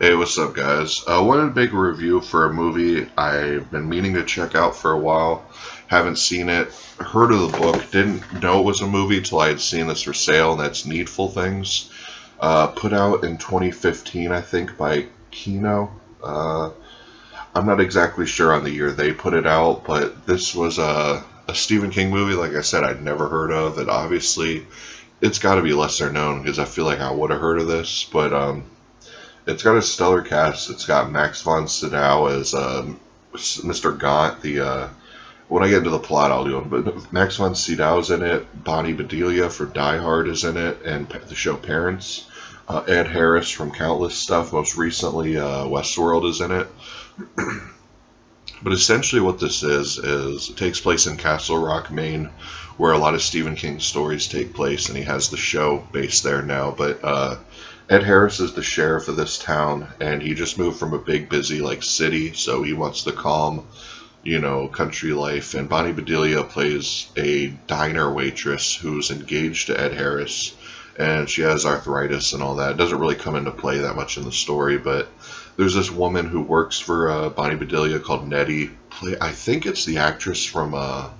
Hey, what's up, guys? Wanted to make a review for a movie I've been meaning to check out for a while. Haven't seen it. Heard of the book. Didn't know it was a movie till I had seen this for sale, and that's Needful Things. Put out in 2015, I think, by Kino. I'm not exactly sure on the year they put it out, but this was a Stephen King movie, like I said, I'd never heard of. And obviously, it's got to be lesser known because I feel like I would have heard of this, but it's got a stellar cast. It's got Max von Sydow as Mr. Gaunt. When I get into the plot, I'll do them. But Max von Sydow's in it. Bonnie Bedelia for Die Hard is in it, and the show Parents. Ed Harris from countless stuff. Most recently, Westworld is in it. But essentially, what this is it takes place in Castle Rock, Maine, where a lot of Stephen King stories take place, and he has the show based there now. But Ed Harris is the sheriff of this town, and he just moved from a big, busy, city, so he wants the calm, country life. And Bonnie Bedelia plays a diner waitress who's engaged to Ed Harris, and she has arthritis and all that. It doesn't really come into play that much in the story, but there's this woman who works for Bonnie Bedelia called Nettie. I think it's the actress from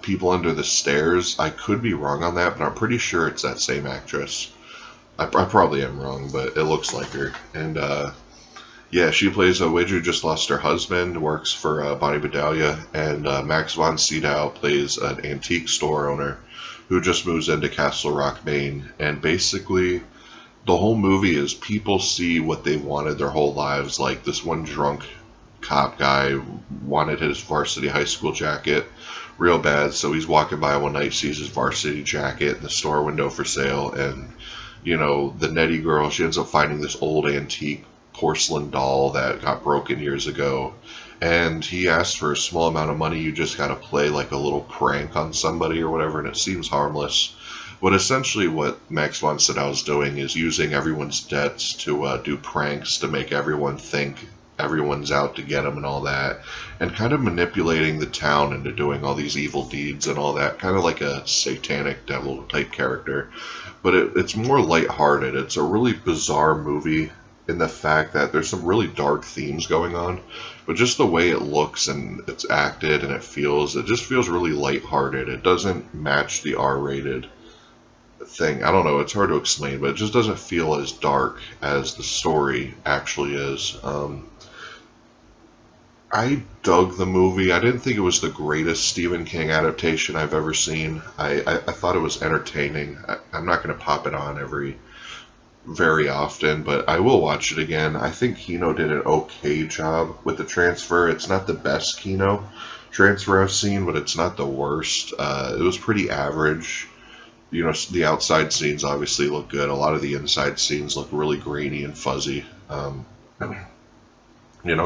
People Under the Stairs. I could be wrong on that, but I'm pretty sure it's that same actress. I probably am wrong, but it looks like her. And yeah, she plays a witch who just lost her husband, works for Bonnie Bedelia, and Max von Sydow plays an antique store owner who just moves into Castle Rock, Maine. And basically, the whole movie is people see what they wanted their whole lives. Like, this one drunk cop guy wanted his varsity high school jacket real bad, so he's walking by one night, sees his varsity jacket in the store window for sale, and the Nettie girl, she ends up finding this old antique porcelain doll that got broken years ago. And he asks for a small amount of money. You just got to play like a little prank on somebody or whatever, and it seems harmless. But essentially what Max von Sydow is doing is using everyone's debts to do pranks to make everyone think everyone's out to get him and all that. And kind of manipulating the town into doing all these evil deeds and all that. Kind of like a satanic devil type character. But it's more lighthearted. It's a really bizarre movie in the fact that there's some really dark themes going on, but just the way it looks and it's acted and it just feels really lighthearted. It doesn't match the R-rated thing. I don't know, it's hard to explain, but it just doesn't feel as dark as the story actually is. I dug the movie. I didn't think it was the greatest Stephen King adaptation I've ever seen. I thought it was entertaining. I'm not going to pop it on very often, but I will watch it again. I think Kino did an okay job with the transfer. It's not the best Kino transfer I've seen, but it's not the worst. It was pretty average. The outside scenes obviously look good. A lot of the inside scenes look really grainy and fuzzy.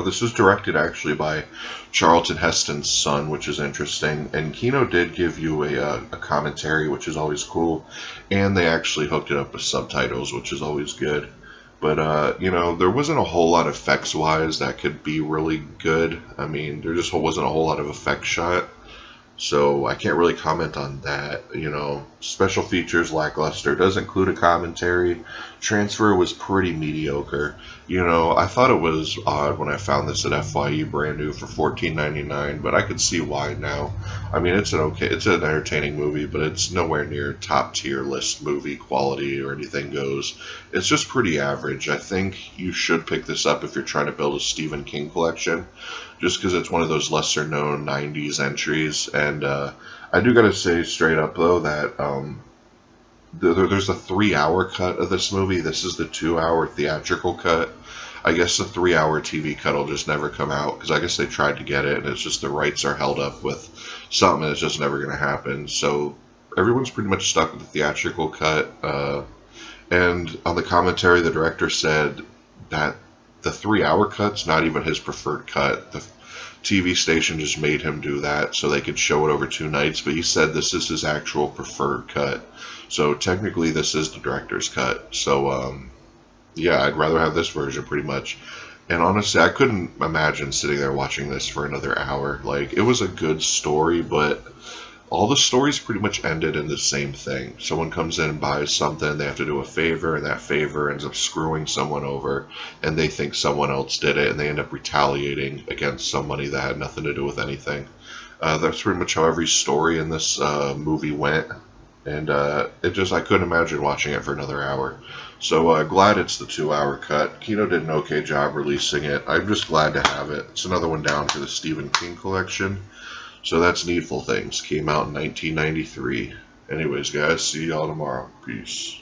This was directed actually by Charlton Heston's son, which is interesting. And Kino did give you a commentary, which is always cool. And they actually hooked it up with subtitles, which is always good. But, there wasn't a whole lot effects-wise that could be really good. I mean, there just wasn't a whole lot of effects shot. So I can't really comment on that. Special features lackluster. Does include a commentary. Transfer was pretty mediocre. I thought it was odd when I found this at FYE brand new for $14.99, but I could see why now. I mean, it's an entertaining movie, but it's nowhere near top tier list movie quality or anything goes. It's just pretty average. I think you should pick this up if you're trying to build a Stephen King collection, just because it's one of those lesser known 90s entries. And I do gotta say straight up though that there's a 3-hour cut of this movie. This is the 2-hour theatrical cut. I guess the 3-hour TV cut will just never come out, because I guess they tried to get it, and it's just the rights are held up with something that's just never going to happen. So everyone's pretty much stuck with the theatrical cut. And on the commentary, the director said that the 3-hour cut's not even his preferred cut. The TV station just made him do that so they could show it over 2 nights, but he said this is his actual preferred cut. So technically this is the director's cut. So yeah, I'd rather have this version pretty much. And honestly, I couldn't imagine sitting there watching this for another hour. Like, it was a good story, but all the stories pretty much ended in the same thing. Someone comes in and buys something, they have to do a favor, and that favor ends up screwing someone over, and they think someone else did it, and they end up retaliating against somebody that had nothing to do with anything. That's pretty much how every story in this movie went, and I couldn't imagine watching it for another hour. So glad it's the 2-hour cut. Kino did an okay job releasing it. I'm just glad to have it. It's another one down for the Stephen King collection. So that's Needful Things. Came out in 1993. Anyways, guys, see y'all tomorrow. Peace.